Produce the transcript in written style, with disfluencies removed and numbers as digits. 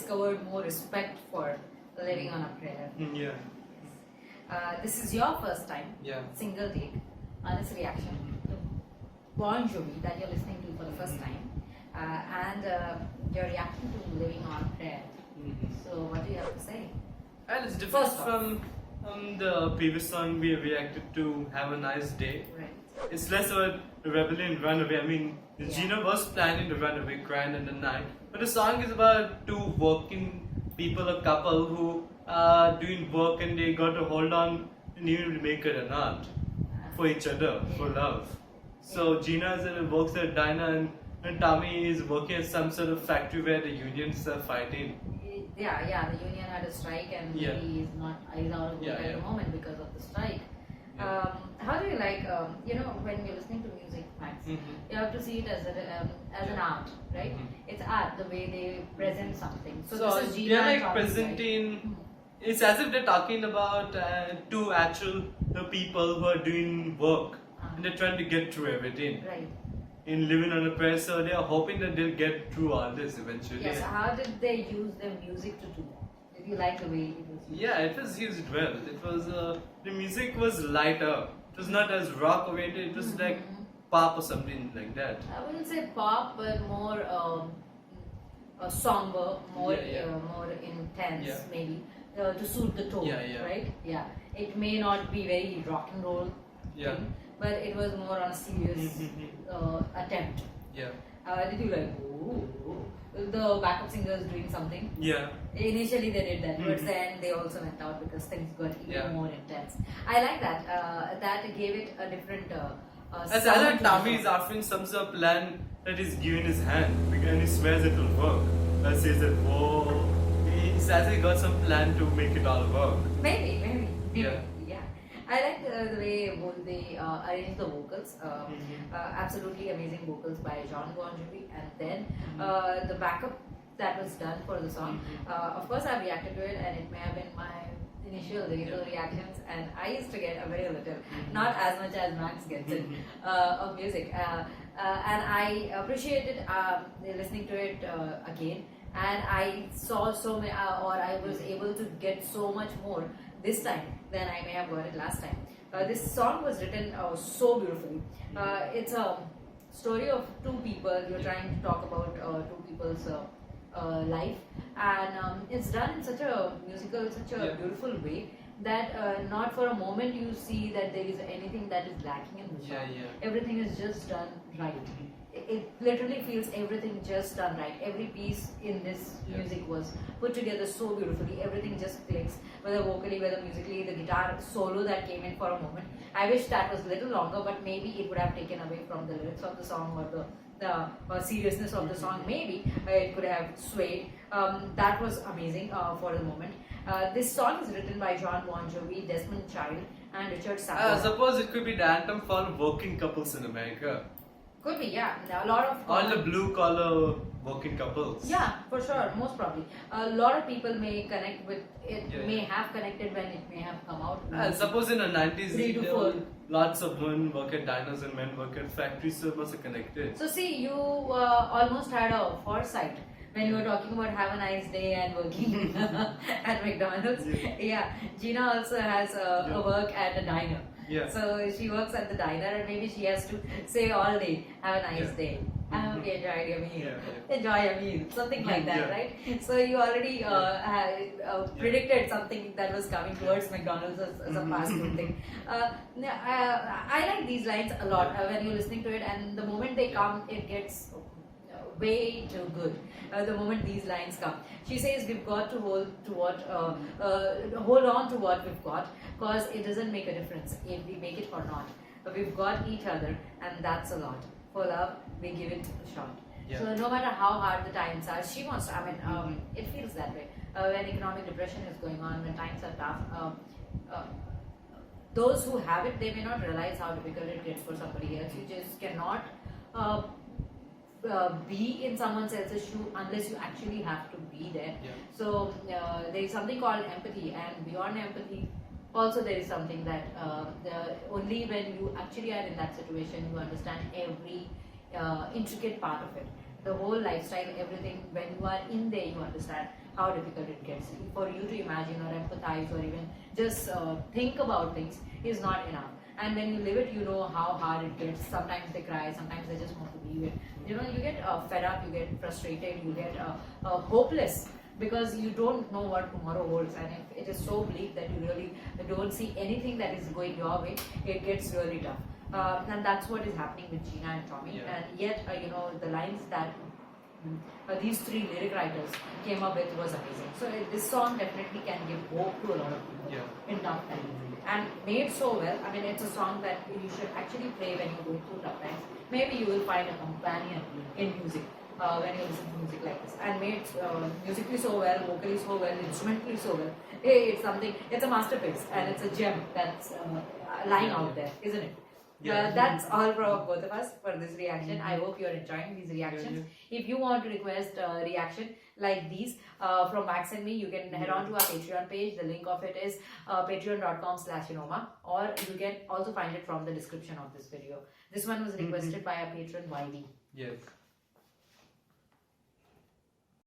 discovered more respect for living on a prayer. Yeah. This is your first time, Yeah. single take, honest reaction to Bon Jovi that you're listening to for the first time, and your reaction to living on a prayer. So, what do you have to say? And it's different First off. from the previous song we reacted to, Have a Nice Day. Right. It's less about rebellion, run away. I mean, Yeah. Gina was planning to run away, crying in the night. But the song is about two working people, a couple who are doing work and they got to hold on and even make it or not for each other, for love. So Gina works at a diner and Tommy is working at some sort of factory where the unions are fighting. Yeah, the union had a strike and Yeah. he's out of work at the moment because of the strike. Yeah. How do you like, when you're listening to music, Max, you have to see it as an art, right? It's art, the way they present something. So this is Gina they're and like Tommy's presenting, it's as if they're talking about two actual people who are doing work and they're trying to get through everything. Right. In living on a prayer, so they are hoping that they'll get through all this eventually. Yes, how did they use their music to do that? Did you like the way it was used? Yeah, it was used well. It was the music was lighter. It was not as rock oriented. It was like pop or something like that. I wouldn't say pop, but more somber, more more intense, maybe to suit the tone, right? Yeah, it may not be very rock and roll thing, but it was more on a serious attempt. Yeah. Did you like the backup singers doing something? Yeah. Initially they did that, but then they also went out because things got even more intense. I like that. That gave it a different. As I like Tommy is offering some sort of plan that he's giving his hand and he swears it will work. That says that whoa, he says he got some plan to make it all work. Maybe. Yeah. I like the way both they arrange the vocals. Absolutely amazing vocals by John Bon Jovi, and then the backup that was done for the song. Of course, I reacted to it, and it may have been my initial reactions, and I used to get a very little, not as much as Max gets it, of music. And I appreciated listening to it again, and I saw so many, or I was able to get so much more this time than I may have got it last time. This song was written so beautifully. It's a story of two people. You're trying to talk about two people's life, and it's done in such a musical, such a beautiful way that not for a moment you see that there is anything that is lacking in the song. Everything is just done right. It literally feels everything just done right. Every piece in this music was put together so beautifully. Everything just clicks, whether vocally, whether musically. The guitar solo that came in for a moment, I wish that was a little longer, but maybe it would have taken away from the lyrics of the song or the seriousness of the song. Maybe it could have swayed. That was amazing for the moment. This song is written by John Bon Jovi, Desmond Child, and Richard Sambora. Suppose it could be the anthem for working couples in America. Could be, yeah. A lot of all the blue collar working couples. Yeah, for sure, most probably. A lot of people may connect with it, may have connected when it may have come out. Suppose in the 90s, 3 to 4. Lots of women work at diners and men work at factories, so it was connected. So see, you almost had a foresight when you were talking about have a nice day and working at McDonald's. Yeah, Gina also has a work at a diner. So she works at the diner and maybe she has to say all day, have a nice day. I hope you enjoyed your meal. Enjoy your meal. Something like that, right? So you already predicted something that was coming towards McDonald's as a fast food thing. I like these lines a lot when you're listening to it, and the moment they come, it gets way too good. The moment these lines come, she says we've got to hold on to what we've got, because it doesn't make a difference if we make it or not. We've got each other, and that's a lot. For love, we give it a shot. So no matter how hard the times are, she wants to. It feels that way when economic depression is going on, when times are tough. Those who have it, they may not realize how difficult it gets for somebody else. You just cannot be in someone else's shoe unless you actually have to be there. So there is something called empathy, and beyond empathy, also there is something that only when you actually are in that situation, you understand every intricate part of it, the whole lifestyle, everything. When you are in there, you understand how difficult it gets. For you to imagine or empathize or even just think about things is not enough. And when you live it, you know how hard it gets. Sometimes they cry, sometimes they just want to leave it. You know, you get fed up, you get frustrated, you get hopeless, because you don't know what tomorrow holds. And if it is so bleak that you really don't see anything that is going your way, it gets really tough. And that's what is happening with Gina and Tommy. Yeah. And yet, you know, the lines that these three lyric writers came up with was amazing. So this song definitely can give hope to a lot of people in tough times. And made so well. I mean, it's a song that you should actually play when you're going through tough times. Maybe you will find a companion in music when you listen to music like this. And made musically so well, vocally so well, instrumentally so well. It's something. It's a masterpiece and it's a gem that's lying out there, isn't it? Yeah. That's all from both of us for this reaction. I hope you're enjoying these reactions. If you want to request a reaction like these from Max and me, you can head on to our Patreon page. The link of it is patreon.com/Inoma, or you can also find it from the description of this video. This one was requested by our patron YV. Yes.